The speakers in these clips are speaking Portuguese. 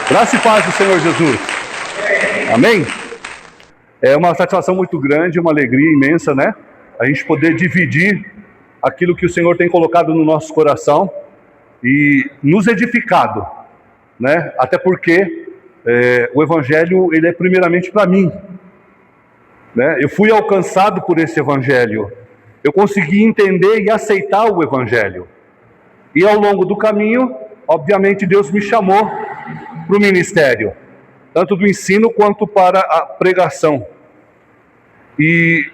Graça e paz do Senhor Jesus. Amém? É uma satisfação muito grande, uma alegria imensa, né? A gente poder dividir aquilo que o Senhor tem colocado no nosso coração e nos edificado, né? Até porque o Evangelho, ele é primeiramente para mim, né? Eu fui alcançado por esse Evangelho. Eu consegui entender e aceitar o Evangelho. E ao longo do caminho, obviamente, Deus me chamou para o ministério, tanto do ensino quanto para a pregação. E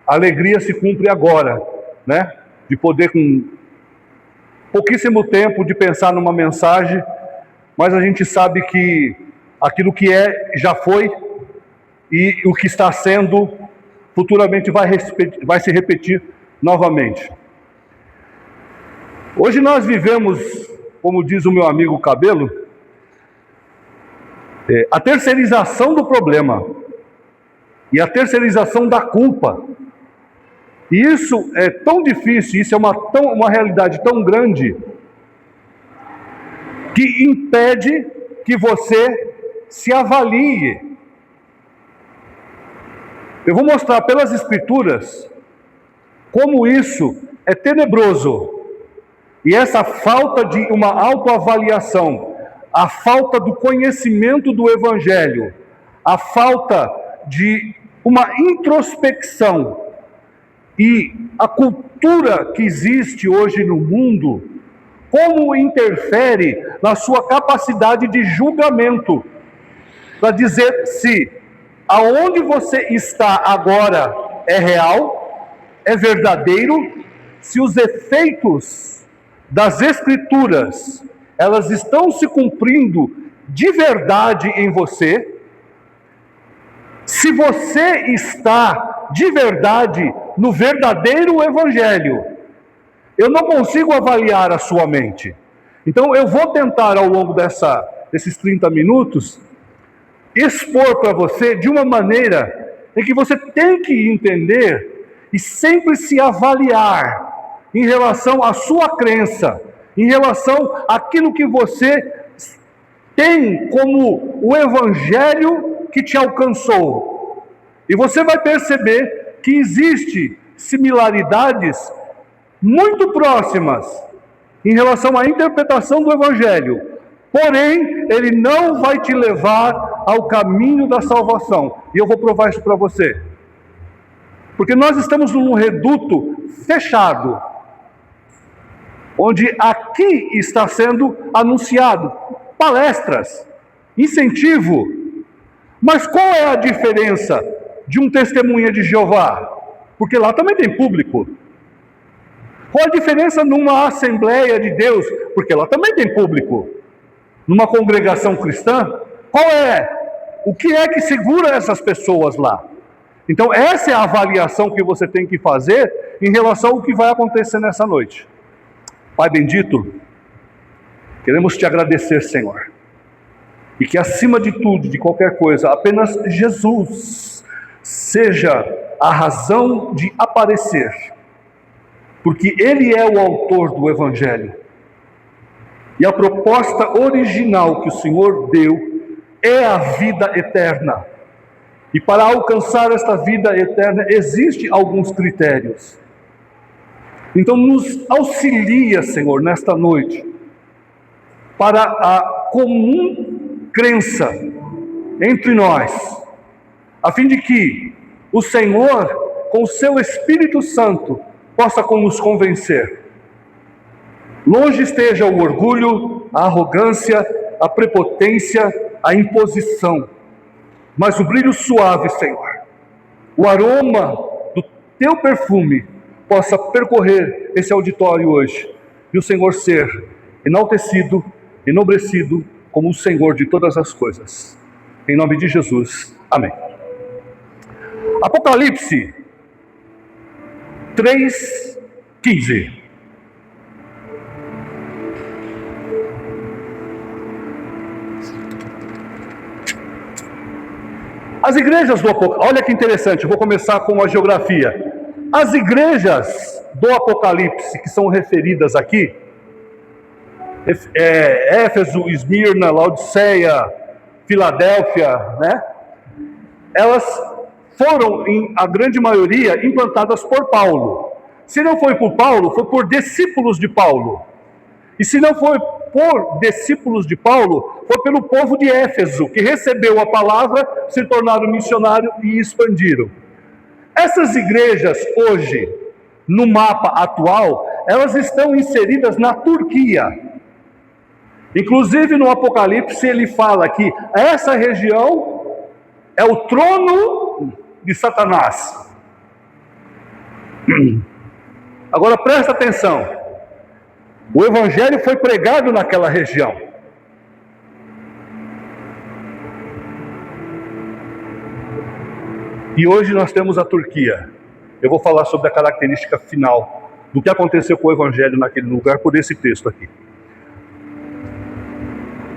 a alegria se cumpre agora, né? De poder, com pouquíssimo tempo, de pensar numa mensagem, mas a gente sabe que aquilo que já foi, e o que está sendo, futuramente vai se repetir novamente. Hoje nós vivemos, como diz o meu amigo Cabelo, a terceirização do problema e a terceirização da culpa. E isso é tão difícil, isso é uma realidade tão grande, que impede que você se avalie. Eu vou mostrar pelas Escrituras como isso é tenebroso. E essa falta de uma autoavaliação, a falta do conhecimento do Evangelho, a falta de uma introspecção e a cultura que existe hoje no mundo, como interfere na sua capacidade de julgamento, para dizer se aonde você está agora é real, é verdadeiro, se os efeitos das Escrituras, elas estão se cumprindo de verdade em você, se você está de verdade no verdadeiro Evangelho. Eu não consigo avaliar a sua mente. Então eu vou tentar ao longo desses 30 minutos, expor para você de uma maneira em que você tem que entender e sempre se avaliar em relação à sua crença, em relação àquilo que você tem como o Evangelho que te alcançou. E você vai perceber que existe similaridades muito próximas em relação à interpretação do Evangelho. Porém, ele não vai te levar ao caminho da salvação. E eu vou provar isso para você. Porque nós estamos num reduto fechado, onde aqui está sendo anunciado palestras, incentivo. Mas qual é a diferença de um testemunha de Jeová? Porque lá também tem público. Qual a diferença numa Assembleia de Deus? Porque lá também tem público. Numa congregação cristã? O que é que segura essas pessoas lá? Então essa é a avaliação que você tem que fazer em relação ao que vai acontecer nessa noite. Pai bendito, queremos te agradecer, Senhor, e que acima de tudo, de qualquer coisa, apenas Jesus seja a razão de aparecer, porque Ele é o autor do Evangelho, e a proposta original que o Senhor deu é a vida eterna, e para alcançar esta vida eterna, existem alguns critérios. Então nos auxilia, Senhor, nesta noite, para a comum crença entre nós, a fim de que o Senhor, com o seu Espírito Santo, possa nos convencer. Longe esteja o orgulho, a arrogância, a prepotência, a imposição, mas o brilho suave, Senhor, o aroma do teu perfume, possa percorrer esse auditório hoje, e o Senhor ser enaltecido, enobrecido, como o Senhor de todas as coisas. Em nome de Jesus, amém. Apocalipse 3:15. As igrejas do Apocalipse, olha que interessante, eu vou começar com a geografia. As igrejas do Apocalipse que são referidas aqui, Éfeso, Esmirna, Laodiceia, Filadélfia, né? Elas foram, a grande maioria, implantadas por Paulo. Se não foi por Paulo, foi por discípulos de Paulo. E se não foi por discípulos de Paulo, foi pelo povo de Éfeso, que recebeu a palavra, se tornaram missionários e expandiram. Essas igrejas hoje, no mapa atual, elas estão inseridas na Turquia. Inclusive no Apocalipse ele fala que essa região é o trono de Satanás. Agora presta atenção. O evangelho foi pregado naquela região. E hoje nós temos a Turquia. Eu vou falar sobre a característica final do que aconteceu com o evangelho naquele lugar por esse texto aqui.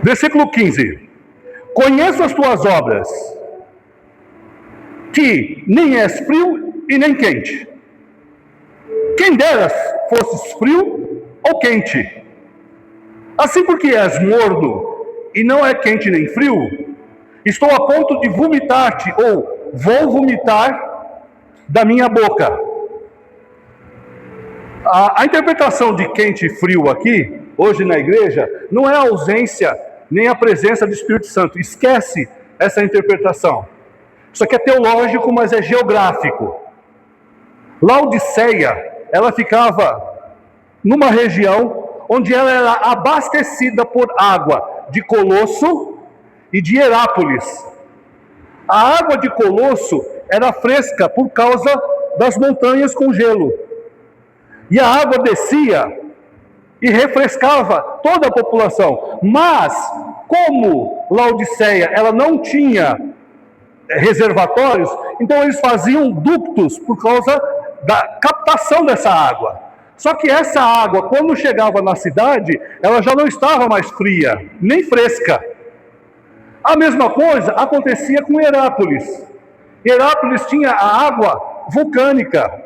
Versículo 15. Conheço as tuas obras, que nem és frio e nem quente. Quem deras fosses frio ou quente. Assim porque és morno e não é quente nem frio, estou a ponto de vomitar-te, ou vou vomitar da minha boca. A interpretação de quente e frio aqui, hoje na igreja, não é a ausência nem a presença do Espírito Santo. Esquece essa interpretação. Isso aqui é teológico, mas é geográfico. Laodiceia, ela ficava numa região onde ela era abastecida por água de Colosso e de Herápolis. A água de Colosso era fresca por causa das montanhas com gelo. E a água descia e refrescava toda a população. Mas, como Laodiceia ela não tinha reservatórios, então eles faziam ductos por causa da captação dessa água. Só que essa água, quando chegava na cidade, ela já não estava mais fria, nem fresca. A mesma coisa acontecia com Herápolis. Herápolis tinha a água vulcânica,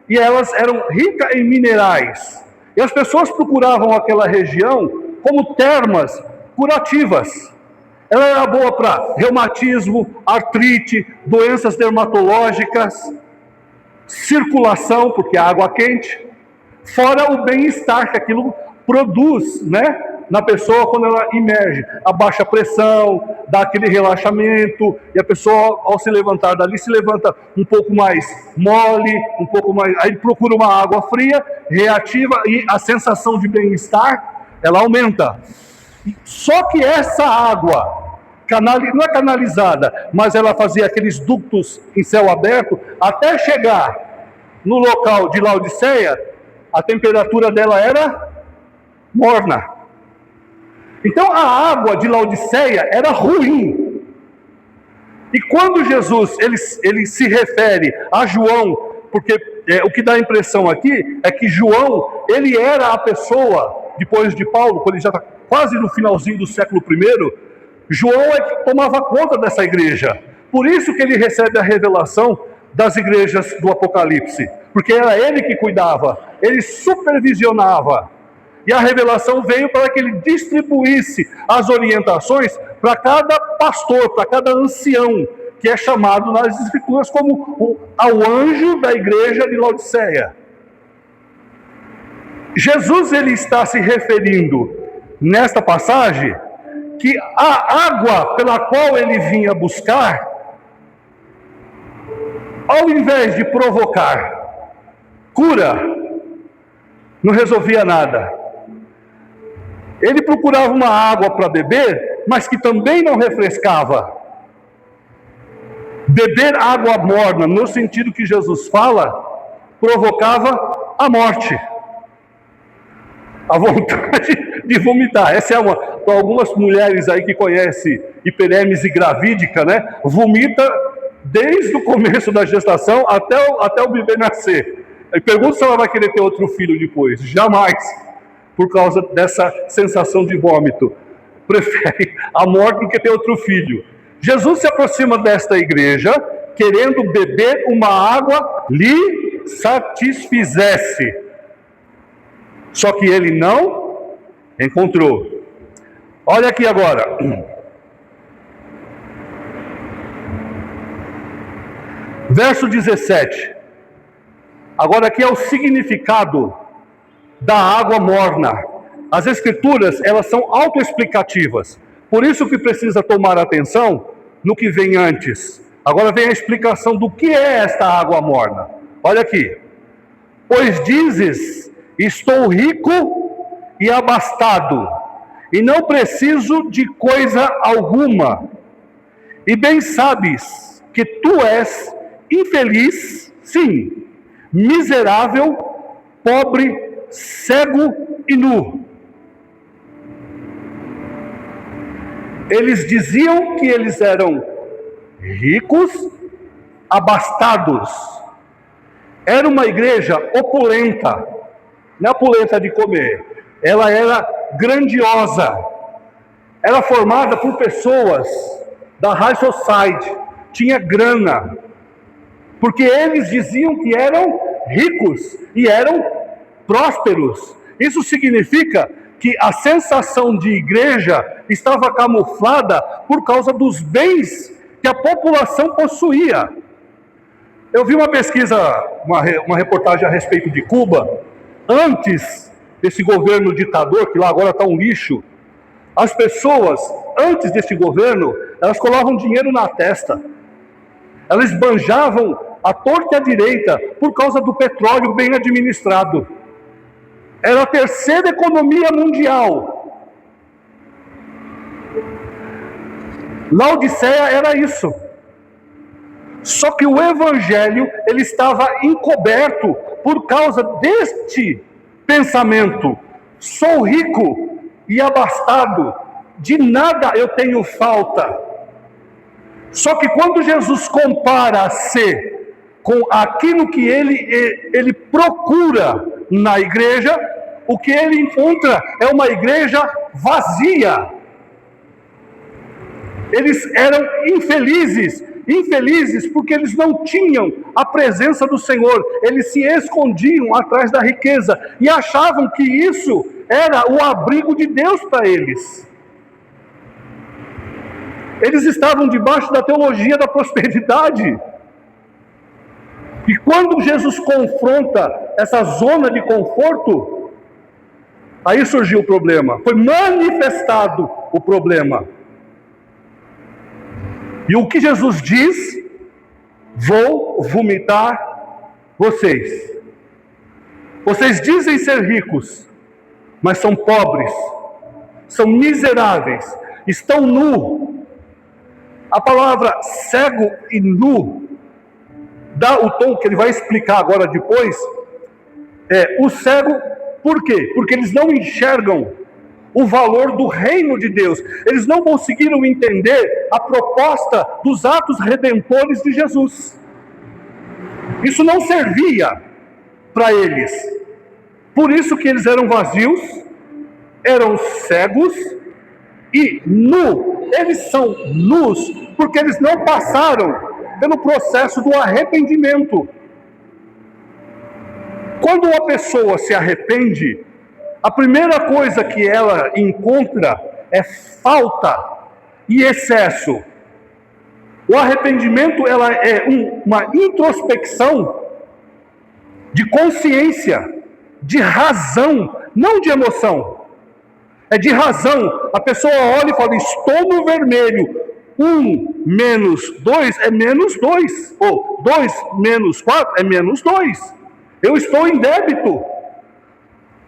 e elas eram ricas em minerais. E as pessoas procuravam aquela região como termas curativas. Ela era boa para reumatismo, artrite, doenças dermatológicas, circulação, porque a água quente, fora o bem-estar que aquilo produz, né, na pessoa quando ela imerge. A baixa pressão, dá aquele relaxamento, e a pessoa, ao se levantar dali, se levanta um pouco mais mole, um pouco mais, aí procura uma água fria, reativa, e a sensação de bem-estar, ela aumenta. Só que essa água, não é canalizada, mas ela fazia aqueles ductos em céu aberto, até chegar no local de Laodiceia, a temperatura dela era morna. Então a água de Laodiceia era ruim. E quando Jesus ele se refere a João, porque o que dá a impressão aqui é que João, ele era a pessoa, depois de Paulo, quando ele já está quase no finalzinho do século I, João é que tomava conta dessa igreja. Por isso que ele recebe a revelação das igrejas do Apocalipse, porque era ele que cuidava, ele supervisionava. E a revelação veio para que ele distribuísse as orientações para cada pastor, para cada ancião, que é chamado nas Escrituras como ao anjo da igreja de Laodiceia. Jesus ele está se referindo nesta passagem que a água pela qual ele vinha buscar, ao invés de provocar cura, não resolvia nada. Ele procurava uma água para beber, mas que também não refrescava. Beber água morna, no sentido que Jesus fala, provocava a morte. A vontade de vomitar. Essa é uma, para algumas mulheres aí que conhecem hiperêmese gravídica, né? Vomita desde o começo da gestação até o bebê nascer. Aí pergunta se ela vai querer ter outro filho depois. Jamais. Por causa dessa sensação de vômito. Prefere a morte do que ter outro filho. Jesus se aproxima desta igreja, querendo beber uma água lhe satisfizesse. Só que ele não Encontrou. Olha aqui agora. Verso 17. Agora aqui é o significado da água morna. As escrituras, elas são autoexplicativas. Por isso que precisa tomar atenção no que vem antes. Agora vem a explicação do que é esta água morna. Olha aqui. Pois dizes, estou rico e abastado, e não preciso de coisa alguma. E bem sabes que tu és infeliz, sim, miserável, pobre, cego e nu. Eles diziam que eles eram ricos, abastados. Era uma igreja opulenta, não é opulenta de comer, ela era grandiosa, era formada por pessoas da High Society, tinha grana, porque eles diziam que eram ricos e eram prósperos. Isso significa que a sensação de igreja estava camuflada por causa dos bens que a população possuía. Eu vi uma pesquisa, uma reportagem a respeito de Cuba, antes desse governo ditador, que lá agora está um lixo. As pessoas, antes desse governo, elas colavam dinheiro na testa. Elas esbanjavam à torta e à direita por causa do petróleo bem administrado. Era a terceira economia mundial. Laodiceia era isso. Só que o evangelho, ele estava encoberto por causa deste pensamento. Sou rico e abastado, de nada eu tenho falta. Só que quando Jesus compara-se com aquilo que ele procura na igreja, o que ele encontra é uma igreja vazia. Eles eram infelizes porque eles não tinham a presença do Senhor, eles se escondiam atrás da riqueza e achavam que isso era o abrigo de Deus para eles. Eles estavam debaixo da teologia da prosperidade. E quando Jesus confronta essa zona de conforto, aí surgiu o problema, foi manifestado o problema. E o que Jesus diz? Vou vomitar vocês. Vocês dizem ser ricos, mas são pobres, são miseráveis, estão nus. A palavra cego e nu dá o tom que ele vai explicar agora depois. O cego, por quê? Porque eles não enxergam o valor do reino de Deus. Eles não conseguiram entender a proposta dos atos redentores de Jesus. Isso não servia para eles. Por isso que eles eram vazios, eram cegos e nus. Eles são nus porque eles não passaram pelo processo do arrependimento. Quando uma pessoa se arrepende, a primeira coisa que ela encontra é falta e excesso. O arrependimento ela é uma introspecção de consciência, de razão, não de emoção. É de razão. A pessoa olha e fala, estou no vermelho. 1 menos 2 é menos 2. Ou 2 menos 4 é menos 2. Eu estou em débito.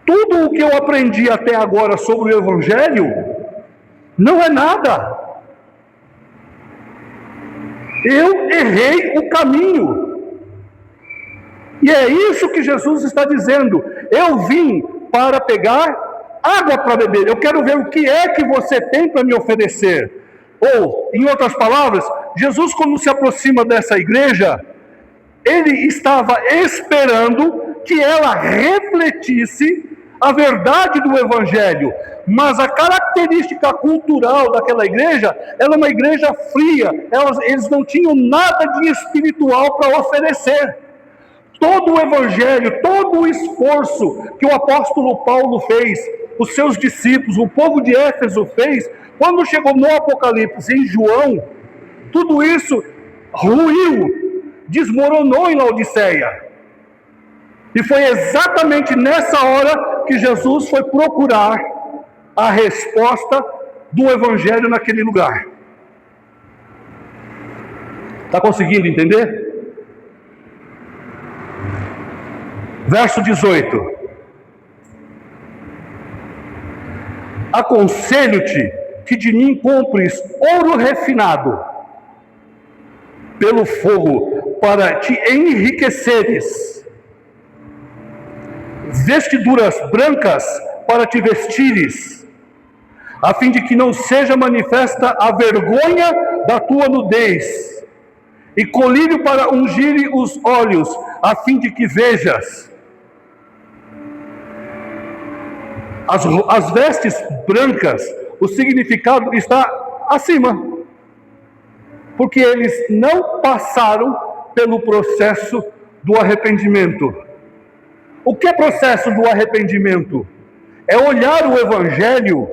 Tudo o que eu aprendi até agora sobre o Evangelho não é nada. Eu errei o caminho. E é isso que Jesus está dizendo. Eu vim para pegar água para beber. Eu quero ver o que é que você tem para me oferecer. Ou, em outras palavras, Jesus, quando se aproxima dessa igreja, ele estava esperando que ela refletisse a verdade do Evangelho, mas a característica cultural daquela igreja, ela é uma igreja fria, eles não tinham nada de espiritual para oferecer. Todo o Evangelho, todo o esforço que o apóstolo Paulo fez os seus discípulos, o povo de Éfeso fez, quando chegou no Apocalipse, em João, tudo isso ruiu, desmoronou em Laodiceia. E foi exatamente nessa hora que Jesus foi procurar a resposta do Evangelho naquele lugar. Está conseguindo entender? Verso 18. Aconselho-te que de mim compres ouro refinado pelo fogo, para te enriqueceres, vestiduras brancas para te vestires, a fim de que não seja manifesta a vergonha da tua nudez, e colírio para ungir os olhos, a fim de que vejas. As vestes brancas, o significado está acima, porque eles não passaram pelo processo do arrependimento. O que é processo do arrependimento? É olhar o Evangelho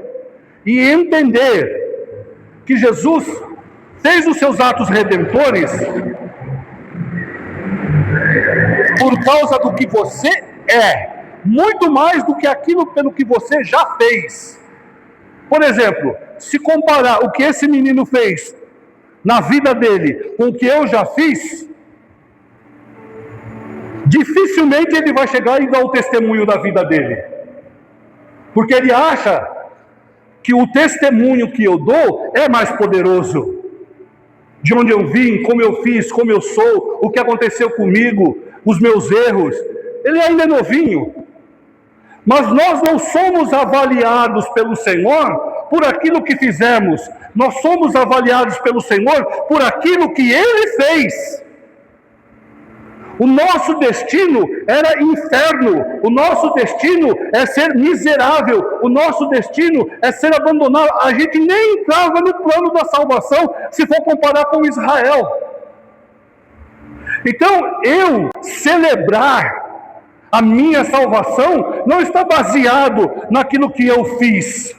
e entender que Jesus fez os seus atos redentores por causa do que você é, muito mais do que aquilo pelo que você já fez. Por exemplo, se comparar o que esse menino fez na vida dele com o que eu já fiz, dificilmente ele vai chegar e dar o testemunho da vida dele. Porque ele acha que o testemunho que eu dou é mais poderoso. De onde eu vim, como eu fiz, como eu sou, o que aconteceu comigo, os meus erros. Ele ainda é novinho. Mas nós não somos avaliados pelo Senhor por aquilo que fizemos. Nós somos avaliados pelo Senhor por aquilo que Ele fez. O nosso destino era inferno. O nosso destino é ser miserável. O nosso destino é ser abandonado. A gente nem entrava no plano da salvação se for comparar com Israel. Então, eu celebrar a minha salvação não está baseado naquilo que eu fiz,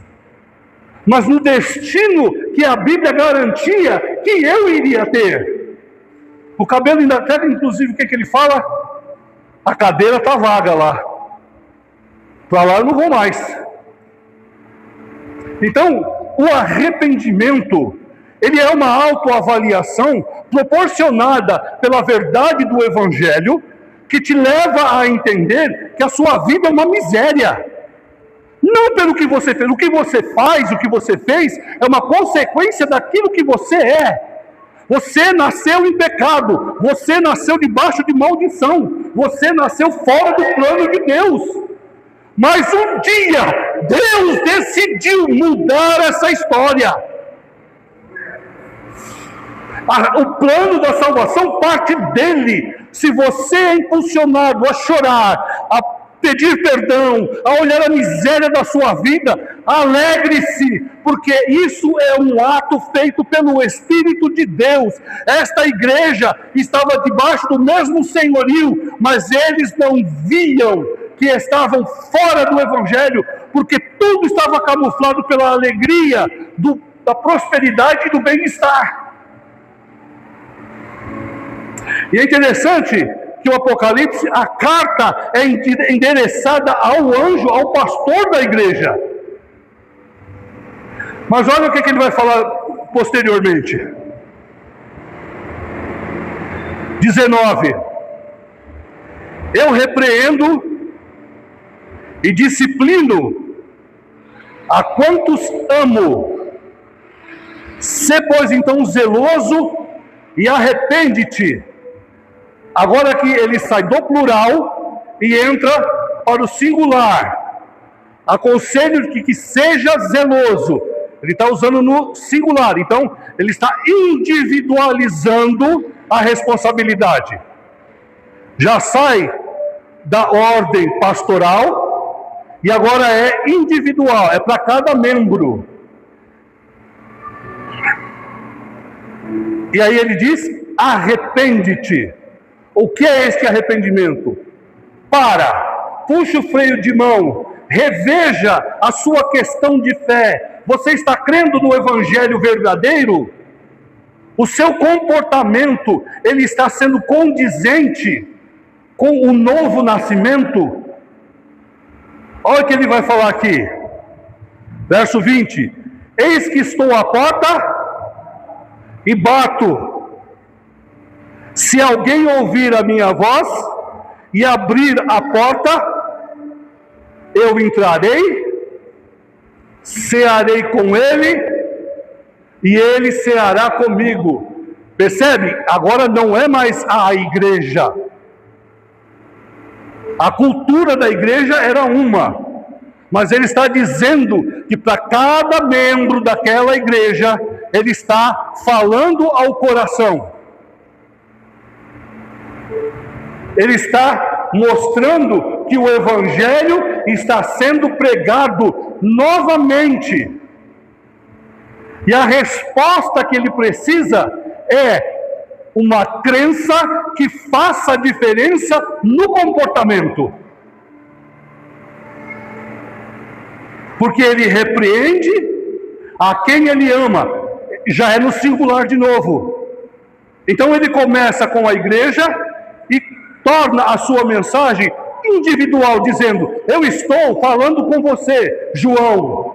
mas no destino que a Bíblia garantia que eu iria ter. O cabelo ainda até, inclusive, o que ele fala? A cadeira está vaga lá. Para lá eu não vou mais. Então, o arrependimento, ele é uma autoavaliação proporcionada pela verdade do Evangelho, que te leva a entender que a sua vida é uma miséria. Não pelo que você fez. O que você faz, o que você fez, é uma consequência daquilo que você é. Você nasceu em pecado. Você nasceu debaixo de maldição. Você nasceu fora do plano de Deus. Mas um dia, Deus decidiu mudar essa história. O plano da salvação parte dele. Se você é impulsionado a chorar, a pedir perdão, a olhar a miséria da sua vida, alegre-se, porque isso é um ato feito pelo Espírito de Deus. Esta igreja estava debaixo do mesmo senhorio, mas eles não viam que estavam fora do Evangelho, porque tudo estava camuflado pela alegria, da prosperidade e do bem-estar. E é interessante que o Apocalipse, a carta é endereçada ao anjo, ao pastor da igreja. Mas olha o que ele vai falar posteriormente. 19. Eu repreendo e disciplino a quantos amo. Sê, pois, então zeloso e arrepende-te. Agora que ele sai do plural e entra para o singular. Aconselho-te que seja zeloso. Ele está usando no singular. Então, ele está individualizando a responsabilidade. Já sai da ordem pastoral e agora é individual. É para cada membro. E aí ele diz, arrepende-te. O que é este arrependimento? Puxa o freio de mão reveja a sua questão de fé. Você está crendo no Evangelho verdadeiro? O seu comportamento, ele está sendo condizente com o novo nascimento? Olha o que ele vai falar aqui. Verso 20. Eis que estou à porta e bato. Se alguém ouvir a minha voz e abrir a porta, eu entrarei, cearei com ele e ele ceará comigo. Percebe? Agora não é mais a igreja. A cultura da igreja era uma, mas ele está dizendo que para cada membro daquela igreja, ele está falando ao coração. Ele está mostrando que o Evangelho está sendo pregado novamente. E a resposta que ele precisa é uma crença que faça a diferença no comportamento. Porque ele repreende a quem ele ama. Já é no singular de novo. Então ele começa com a igreja e torna a sua mensagem individual, dizendo: eu estou falando com você, João.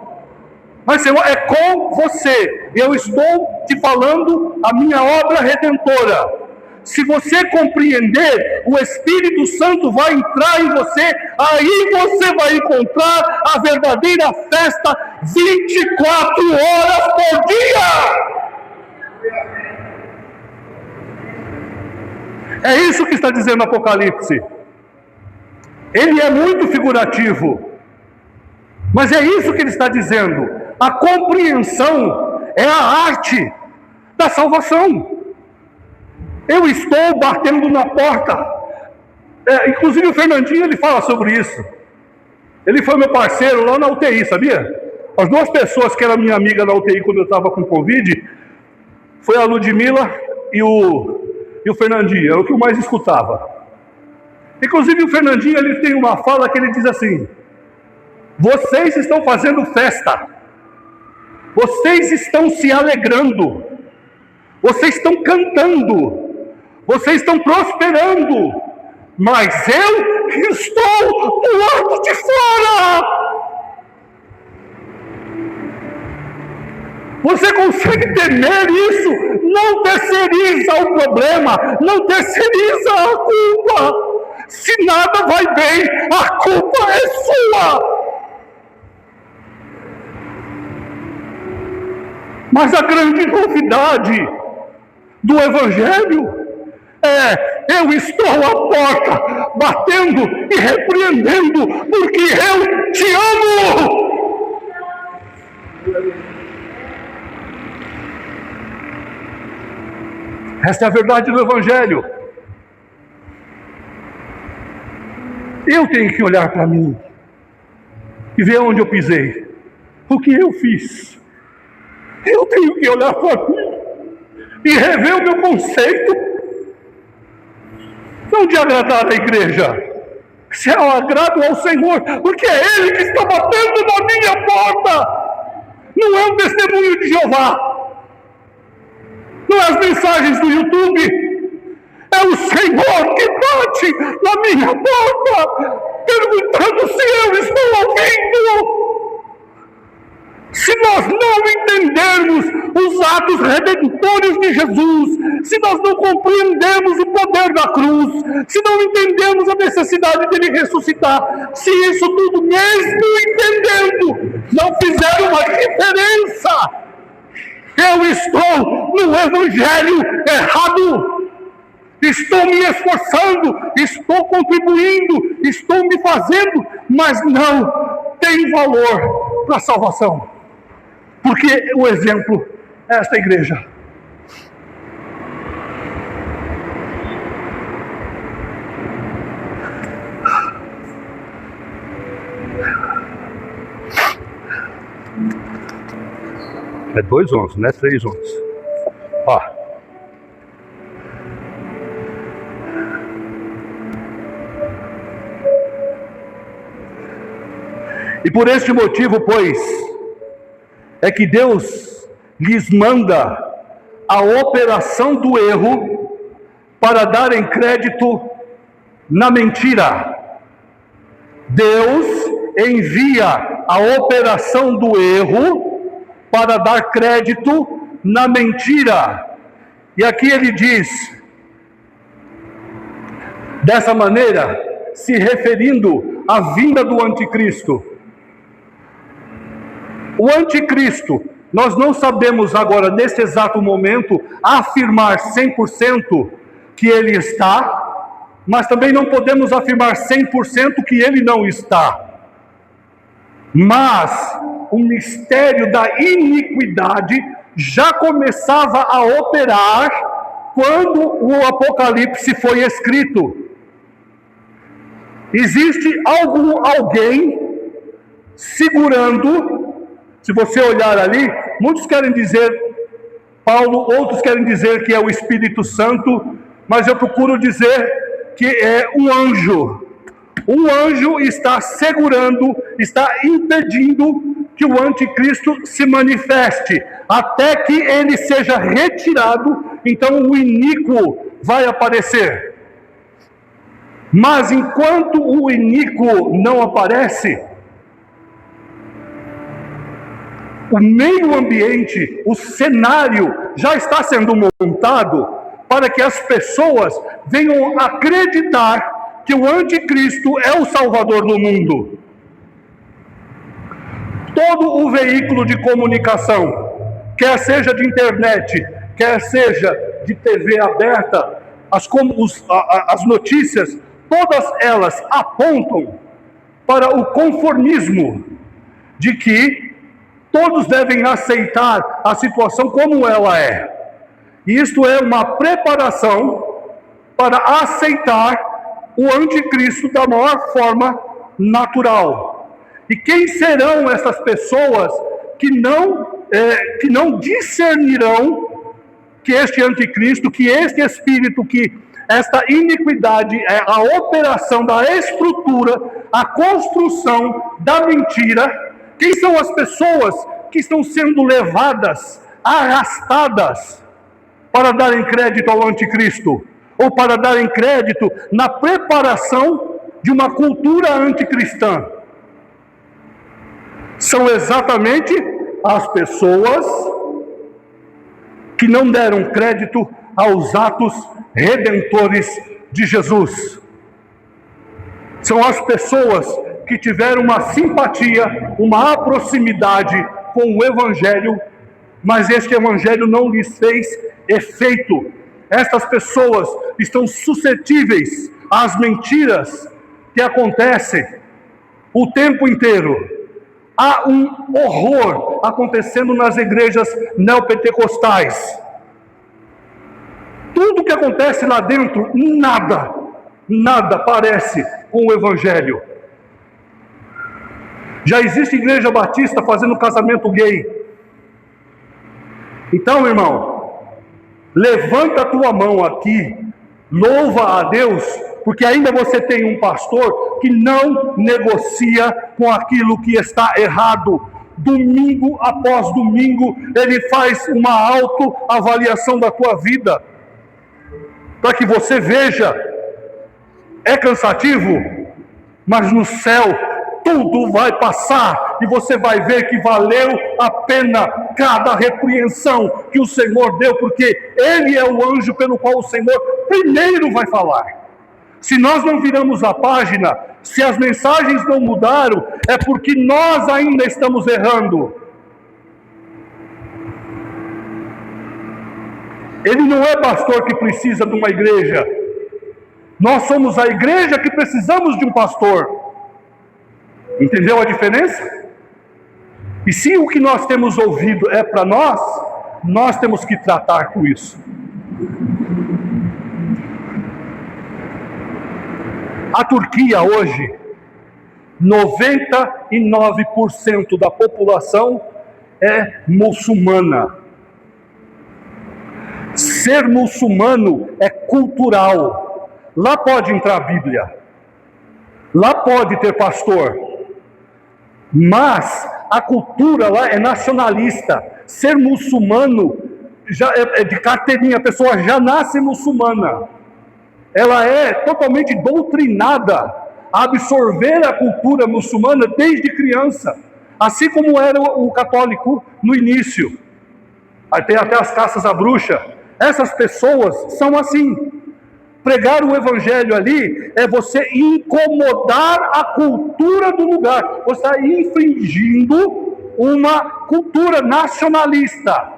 Mas Senhor, é com você. Eu estou te falando a minha obra redentora. Se você compreender, o Espírito Santo vai entrar em você. Aí você vai encontrar a verdadeira festa 24 horas por dia. É isso que está dizendo Apocalipse. Ele é muito figurativo, mas é isso que ele está dizendo. A compreensão é a arte da salvação. Eu estou batendo na porta. Inclusive o Fernandinho, ele fala sobre isso. Ele foi meu parceiro lá na UTI, sabia? As duas pessoas que eram minha amiga na UTI quando eu estava com Covid, foi a Ludmila e o Fernandinho, era o que eu mais escutava. Inclusive o Fernandinho, ele tem uma fala que ele diz assim: vocês estão fazendo festa, vocês estão se alegrando, vocês estão cantando, vocês estão prosperando, mas eu estou do lado de fora. Você consegue temer isso? Não terceiriza o problema, não terceiriza a culpa. Se nada vai bem, a culpa é sua. Mas a grande novidade do Evangelho é: eu estou à porta, batendo e repreendendo, porque eu te amo. Esta é a verdade do Evangelho. Eu tenho que olhar para mim e ver onde eu pisei, o que eu fiz. Eu tenho que olhar para mim e rever o meu conceito, não de agradar a igreja, se eu agrado ao Senhor, porque é Ele que está batendo na minha porta. Não é um testemunho de Jeová, não é as mensagens do YouTube, é o Senhor que bate na minha porta, perguntando se eu estou ouvindo. Se nós não entendermos os atos redentores de Jesus, se nós não compreendemos o poder da cruz, se não entendemos a necessidade dele ressuscitar, se isso tudo, mesmo entendendo, não fizer uma diferença, eu estou no Evangelho errado. Estou me esforçando, estou contribuindo, estou me fazendo, mas não tem valor para a salvação. Porque o exemplo é esta igreja. É 2:11, não é 3:11. Ó. E por este motivo, pois, é que Deus lhes manda a operação do erro para darem crédito na mentira. Deus envia a operação do erro para dar crédito na mentira. E aqui ele diz, dessa maneira, se referindo à vinda do anticristo. O anticristo, nós não sabemos agora, nesse exato momento, afirmar 100% que ele está, mas também não podemos afirmar 100% que ele não está. Mas o mistério da iniquidade já começava a operar quando o Apocalipse foi escrito. Existe alguém segurando. Se você olhar ali, muitos querem dizer Paulo, outros querem dizer que é o Espírito Santo, mas eu procuro dizer que é um anjo. Um anjo está segurando, está impedindo que o anticristo se manifeste, até que ele seja retirado, então o iníquo vai aparecer. Mas enquanto o iníquo não aparece, o meio ambiente, o cenário já está sendo montado para que as pessoas venham acreditar que o anticristo é o salvador do mundo. Todo o veículo de comunicação, quer seja de internet, quer seja de TV aberta, as notícias, todas elas apontam para o conformismo de que todos devem aceitar a situação como ela é. E isto é uma preparação para aceitar o anticristo da maior forma natural. E quem serão essas pessoas que não discernirão que este anticristo, que este espírito, que esta iniquidade é a operação da estrutura, a construção da mentira? Quem são as pessoas que estão sendo levadas, arrastadas, para darem crédito ao anticristo? Ou para darem crédito na preparação de uma cultura anticristã? São exatamente as pessoas que não deram crédito aos atos redentores de Jesus. São as pessoas que tiveram uma simpatia, uma proximidade com o Evangelho, mas este Evangelho não lhes fez efeito. Estas pessoas estão suscetíveis às mentiras que acontecem o tempo inteiro. Há um horror acontecendo nas igrejas neopentecostais. Tudo que acontece lá dentro, nada parece com o Evangelho. Já existe igreja batista fazendo casamento gay. Então, irmão, levanta a tua mão aqui, louva a Deus, porque ainda você tem um pastor que não negocia com aquilo que está errado. Domingo após domingo, ele faz uma autoavaliação da tua vida, para que você veja. É cansativo, mas no céu tudo vai passar e você vai ver que valeu a pena cada repreensão que o Senhor deu, porque Ele é o anjo pelo qual o Senhor primeiro vai falar. Se nós não viramos a página, se as mensagens não mudaram, é porque nós ainda estamos errando. Ele não é pastor que precisa de uma igreja. Nós somos a igreja que precisamos de um pastor. Entendeu a diferença? E se o que nós temos ouvido é para nós temos que tratar com isso. A Turquia hoje, 99% da população é muçulmana. Ser muçulmano é cultural. Lá pode entrar a Bíblia. Lá pode ter pastor. Mas a cultura lá é nacionalista. Ser muçulmano já é de carteirinha, a pessoa já nasce muçulmana. Ela é totalmente doutrinada a absorver a cultura muçulmana desde criança, assim como era o católico no início. Aí tem até as caças à bruxa. Essas pessoas são assim. Pregar o evangelho ali é você incomodar a cultura do lugar. Você está infringindo uma cultura nacionalista.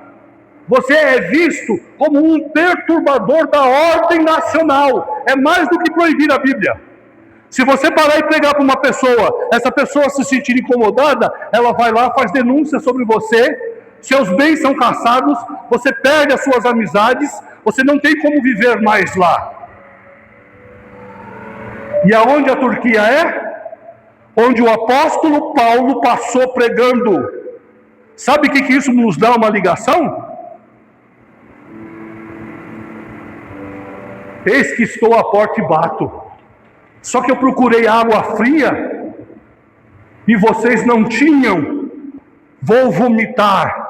Você é visto como um perturbador da ordem nacional. É mais do que proibir a Bíblia. Se você parar e pregar para uma pessoa, essa pessoa se sentir incomodada, ela vai lá, faz denúncia sobre você, seus bens são caçados, você perde as suas amizades, você não tem como viver mais lá. E aonde a Turquia é? Onde o apóstolo Paulo passou pregando. Sabe o que isso nos dá uma ligação? Eis que estou à porta e bato. Só que eu procurei água fria e vocês não tinham. Vou vomitar.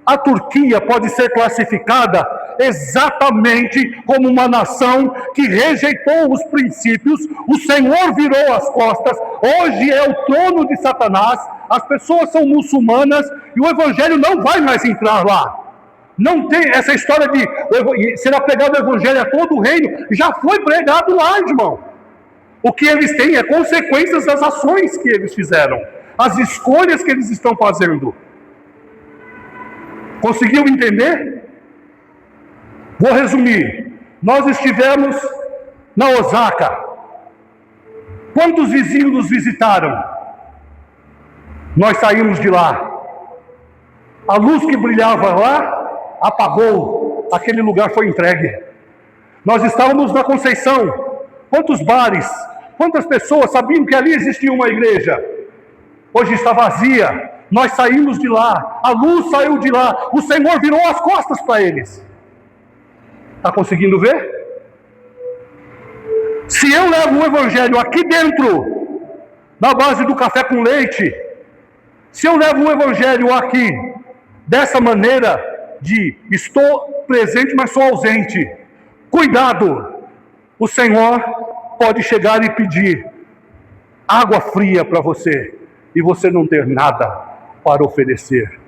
A Turquia pode ser classificada exatamente como uma nação que rejeitou os princípios, o Senhor virou as costas, hoje é o trono de Satanás, as pessoas são muçulmanas e o evangelho não vai mais entrar lá. Não tem essa história de será pregado o evangelho a todo o reino, já foi pregado lá, irmão. O que eles têm é consequências das ações que eles fizeram, as escolhas que eles estão fazendo. Conseguiu entender? Vou resumir. Nós estivemos na Osaka. Quantos vizinhos nos visitaram? Nós saímos de lá. A luz que brilhava lá apagou. Aquele lugar foi entregue. Nós estávamos na Conceição. Quantos bares? Quantas pessoas sabiam que ali existia uma igreja? Hoje está vazia. Nós saímos de lá, a luz saiu de lá, o Senhor virou as costas para eles. Está conseguindo ver? Se eu levo o evangelho aqui dentro, na base do café com leite, se eu levo o evangelho aqui, dessa maneira de estou presente, mas sou ausente, cuidado, o Senhor pode chegar e pedir água fria para você, e você não ter nada para oferecer,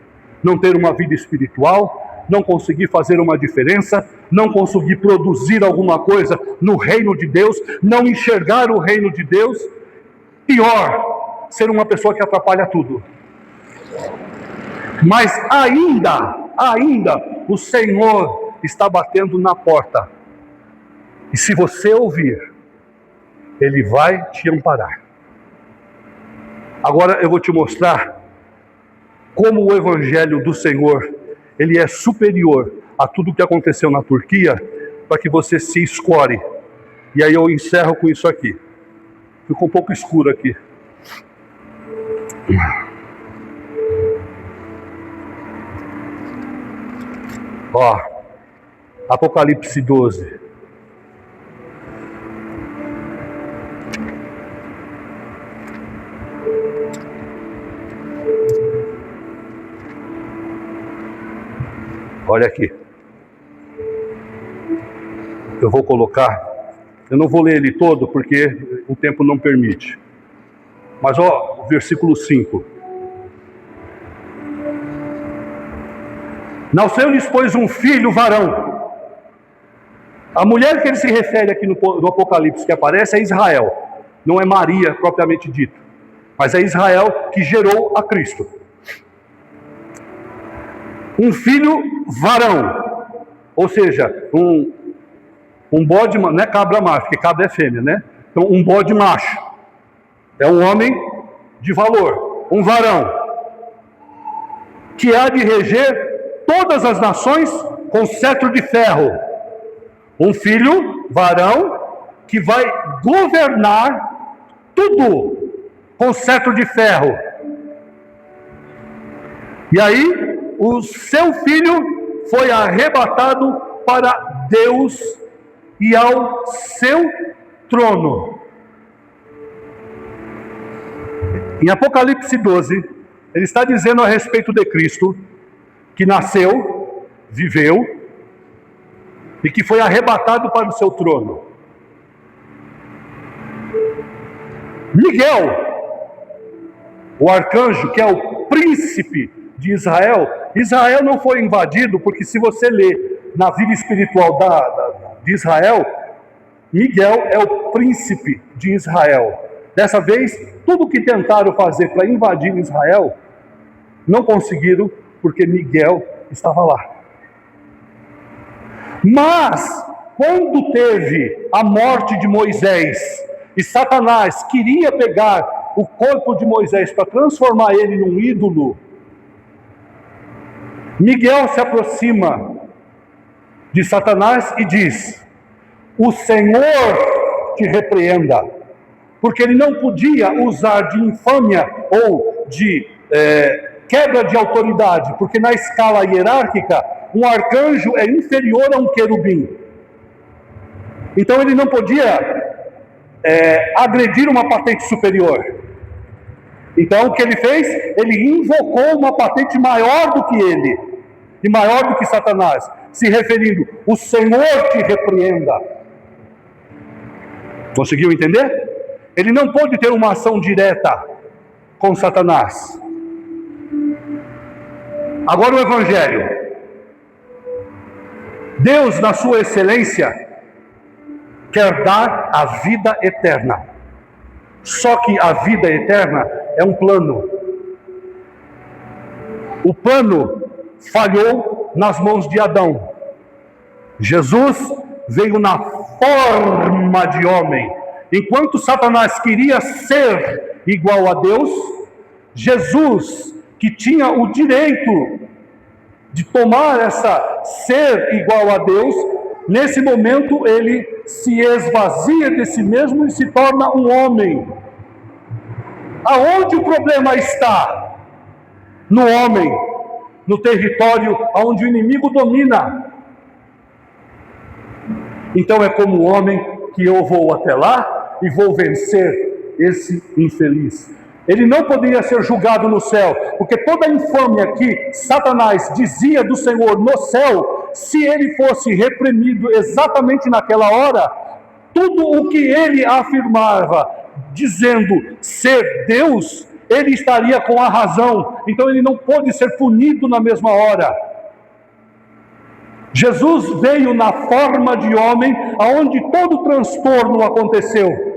não ter uma vida espiritual, não conseguir fazer uma diferença, não conseguir produzir alguma coisa no reino de Deus, não enxergar o reino de Deus, pior, ser uma pessoa que atrapalha tudo. Mas ainda o Senhor está batendo na porta, e se você ouvir, Ele vai te amparar. Agora eu vou te mostrar como o evangelho do Senhor, ele é superior a tudo o que aconteceu na Turquia, para que você se escore. E aí eu encerro com isso aqui. Ficou um pouco escuro aqui. Ó, Apocalipse 12. Olha aqui. Eu vou colocar, eu não vou ler ele todo porque o tempo não permite. Mas ó, o versículo 5. Nasceu-lhes, pois, um filho varão. A mulher que ele se refere aqui no Apocalipse que aparece é Israel. Não é Maria propriamente dito, mas é Israel que gerou a Cristo. Um filho varão, ou seja, um bode, não é cabra macho, porque cabra é fêmea, né? Então, um bode macho, é um homem de valor, um varão, que há de reger todas as nações com cetro de ferro. Um filho varão que vai governar tudo com cetro de ferro. E aí, o seu filho foi arrebatado para Deus e ao seu trono. Em Apocalipse 12, ele está dizendo a respeito de Cristo, que nasceu, viveu, e que foi arrebatado para o seu trono. Miguel, o arcanjo, que é o príncipe de Israel, Israel não foi invadido, porque se você ler na vida espiritual de Israel, Miguel é o príncipe de Israel. Dessa vez, tudo que tentaram fazer para invadir Israel, não conseguiram, porque Miguel estava lá. Mas, quando teve a morte de Moisés, e Satanás queria pegar o corpo de Moisés para transformar ele num ídolo, Miguel se aproxima de Satanás e diz: o Senhor te repreenda, porque ele não podia usar de infâmia ou de quebra de autoridade, porque na escala hierárquica, um arcanjo é inferior a um querubim. Então ele não podia agredir uma patente superior. Então o que ele fez? Ele invocou uma patente maior do que ele, e maior do que Satanás, se referindo: o Senhor te repreenda. Conseguiu entender? Ele não pôde ter uma ação direta com Satanás. Agora o Evangelho. Deus, na sua excelência, quer dar a vida eterna. Só que a vida eterna é um plano. O plano falhou nas mãos de Adão. Jesus veio na forma de homem. Enquanto Satanás queria ser igual a Deus, Jesus, que tinha o direito de tomar essa ser igual a Deus, nesse momento ele se esvazia de si mesmo e se torna um homem. Aonde o problema está? No homem, no território onde o inimigo domina. Então é como o homem que eu vou até lá e vou vencer esse infeliz. Ele não poderia ser julgado no céu, porque toda a infâmia que Satanás dizia do Senhor no céu, se ele fosse reprimido exatamente naquela hora, tudo o que ele afirmava, dizendo ser Deus, ele estaria com a razão. Então ele não pôde ser punido na mesma hora. Jesus veio na forma de homem, aonde todo o transtorno aconteceu.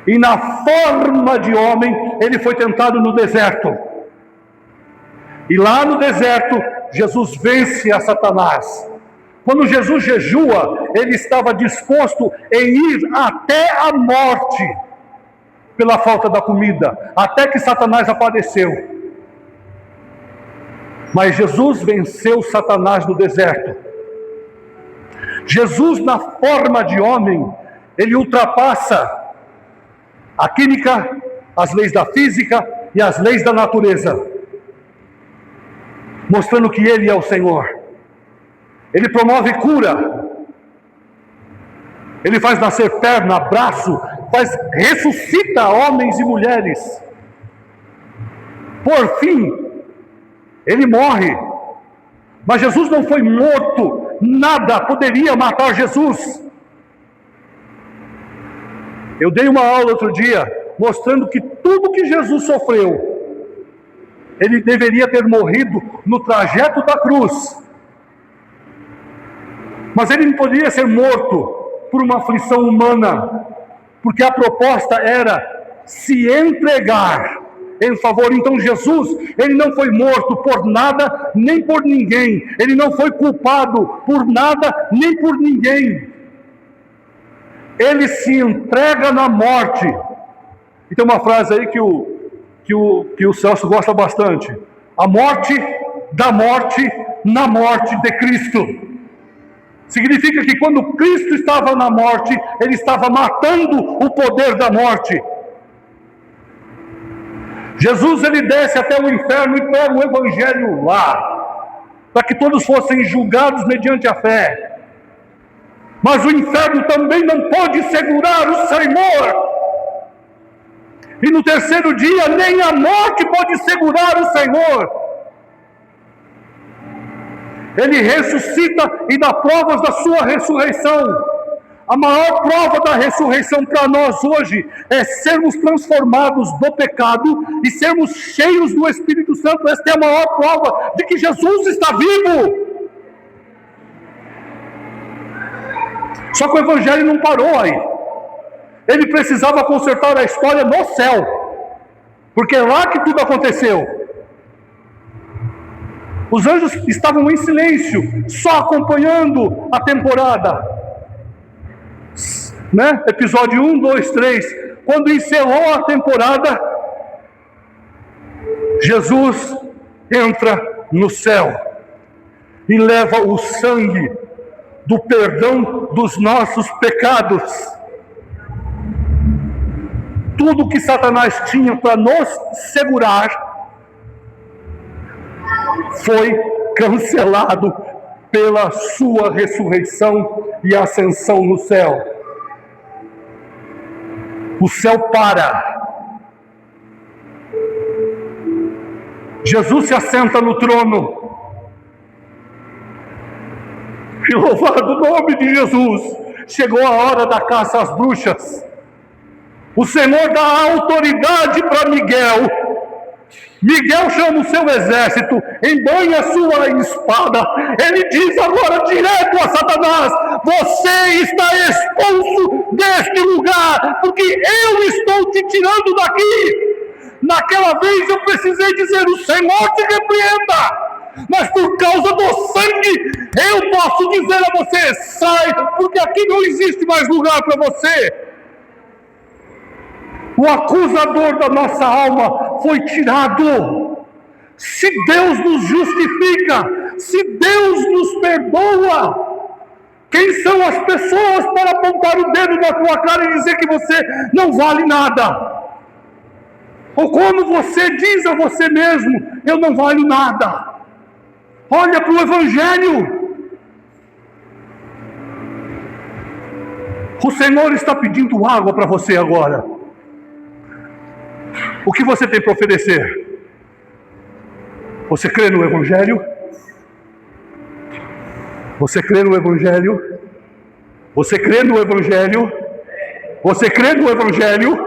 E na forma de homem, ele foi tentado no deserto. E lá no deserto, Jesus vence a Satanás. Quando Jesus jejua, ele estava disposto em ir até a morte, pela falta da comida, até que Satanás apareceu. Mas Jesus venceu Satanás no deserto. Jesus, na forma de homem, ele ultrapassa a química, as leis da física e as leis da natureza, mostrando que ele é o Senhor. Ele promove cura, ele faz nascer perna, braço, ressuscita homens e mulheres. Por fim, ele morre, mas Jesus não foi morto, nada poderia matar Jesus. Eu dei uma aula outro dia, mostrando que tudo que Jesus sofreu, ele deveria ter morrido no trajeto da cruz. Mas ele não poderia ser morto por uma aflição humana, porque a proposta era se entregar em favor. Então Jesus, ele não foi morto por nada, nem por ninguém. Ele não foi culpado por nada, nem por ninguém. Ele se entrega na morte. E tem uma frase aí que o Celso gosta bastante: a morte da morte na morte de Cristo. Significa que quando Cristo estava na morte, ele estava matando o poder da morte. Jesus, ele desce até o inferno e pega o evangelho lá, para que todos fossem julgados mediante a fé. Mas o inferno também não pode segurar o Senhor. E no terceiro dia, nem a morte pode segurar o Senhor. Ele ressuscita e dá provas da sua ressurreição. A maior prova da ressurreição para nós hoje é sermos transformados do pecado e sermos cheios do Espírito Santo. Esta é a maior prova de que Jesus está vivo. Só que o Evangelho não parou aí. Ele precisava consertar a história no céu, porque é lá que tudo aconteceu. Os anjos estavam em silêncio, só acompanhando a temporada. Né? Episódio 1, 2, 3. Quando encerrou a temporada, Jesus entra no céu e leva o sangue do perdão dos nossos pecados. Tudo que Satanás tinha para nos segurar foi cancelado pela sua ressurreição e ascensão no céu. O céu para. Jesus se assenta no trono. E louvado o nome de Jesus, chegou a hora da caça às bruxas. O Senhor dá autoridade para Miguel. Miguel chama o seu exército, embanha sua espada. Ele diz agora direto a Satanás: você está expulso deste lugar, porque eu estou te tirando daqui. Naquela vez eu precisei dizer: o Senhor te repreenda. Mas por causa do sangue, eu posso dizer a você: sai, porque aqui não existe mais lugar para você. O acusador da nossa alma foi tirado. Se Deus nos justifica, se Deus nos perdoa, quem são as pessoas para apontar o dedo na tua cara e dizer que você não vale nada? Ou como você diz a você mesmo: eu não valho nada. Olha para o Evangelho. O Senhor está pedindo água para você agora. O que você tem para oferecer? Você crê no Evangelho? Você crê no Evangelho? Você crê no Evangelho? Você crê no Evangelho?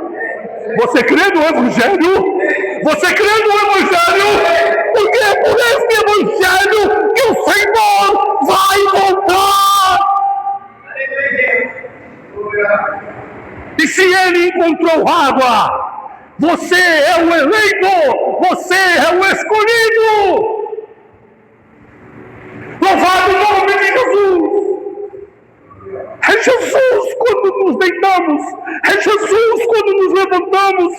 Você crê no Evangelho? Você crê no Evangelho? Porque é por esse Evangelho que o Senhor vai voltar. E se Ele encontrou água, você é o eleito, você é o escolhido. Louvado o nome de Jesus. É Jesus quando nos deitamos, é Jesus quando nos levantamos,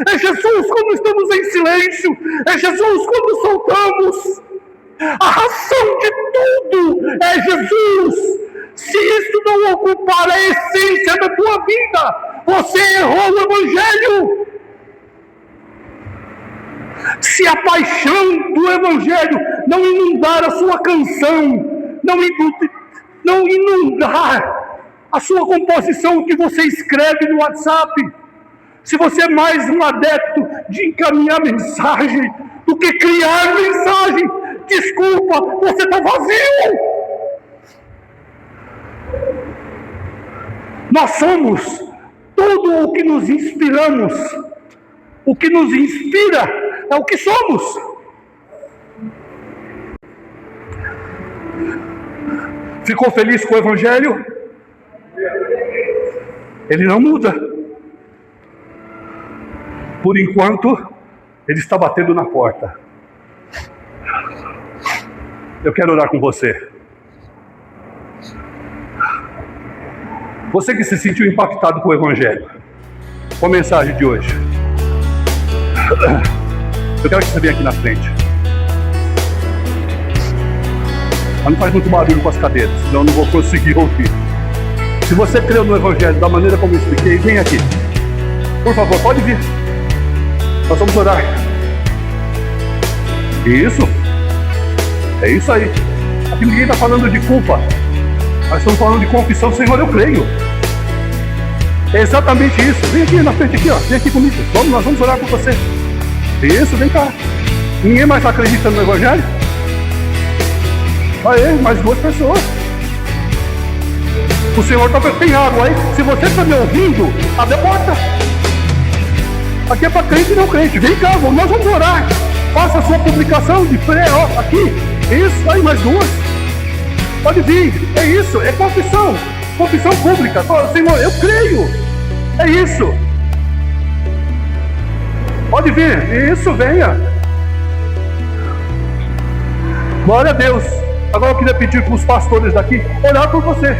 é Jesus quando estamos em silêncio, é Jesus quando soltamos. A razão de tudo é Jesus. Se isso não ocupar a essência da tua vida, você errou o Evangelho. Se a paixão do Evangelho não inundar a sua canção, não inundar a sua composição que você escreve no WhatsApp, se você é mais um adepto de encaminhar mensagem do que criar mensagem, desculpa, você está vazio. Nós somos tudo o que nos inspiramos. O que nos inspira é o que somos. Ficou feliz com o Evangelho? Ele não muda. Por enquanto, ele está batendo na porta. Eu quero orar com você. Você que se sentiu impactado com o Evangelho, com a mensagem de hoje, eu quero que você venha aqui na frente. Mas não faz muito barulho com as cadeiras, senão eu não vou conseguir ouvir. Se você creu no Evangelho da maneira como eu expliquei, vem aqui. Por favor, pode vir. Nós vamos orar. Isso. É isso aí. Aqui ninguém está falando de culpa. Nós estamos falando de confissão. Senhor, eu creio. É exatamente isso. Vem aqui na frente, aqui, ó. Vem aqui comigo. Vamos, nós vamos orar por você. Isso, vem cá. Ninguém mais acredita no Evangelho? Aí, mais 2 pessoas. O Senhor está tem água aí. Se você está me ouvindo, abre a porta. Aqui é para crente e não crente. Vem cá, nós vamos orar. Faça a sua publicação de fé, ó, aqui. Isso, aí mais 2. Pode vir. É isso, é confissão. Confissão pública. Senhor, eu creio. É isso. Pode vir. Isso, venha. Glória a Deus. Agora eu queria pedir para os pastores daqui orar por você.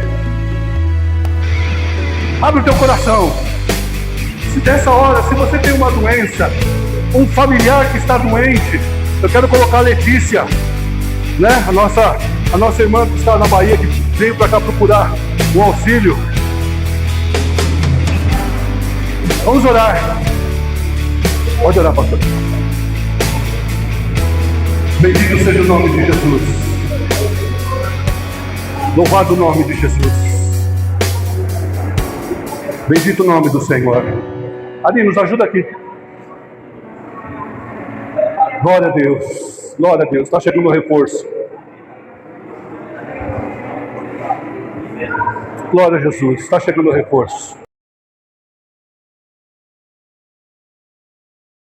Abre o teu coração. Se dessa hora, se você tem uma doença, um familiar que está doente, eu quero colocar a Letícia, né? A nossa irmã que está na Bahia, que veio para cá procurar um auxílio. Vamos orar. Pode orar, pastor. Bendito seja o nome de Jesus. Louvado o nome de Jesus. Bendito o nome do Senhor. Ali, nos ajuda aqui. Glória a Deus. Glória a Deus. Está chegando o reforço. Glória a Jesus. Está chegando o reforço.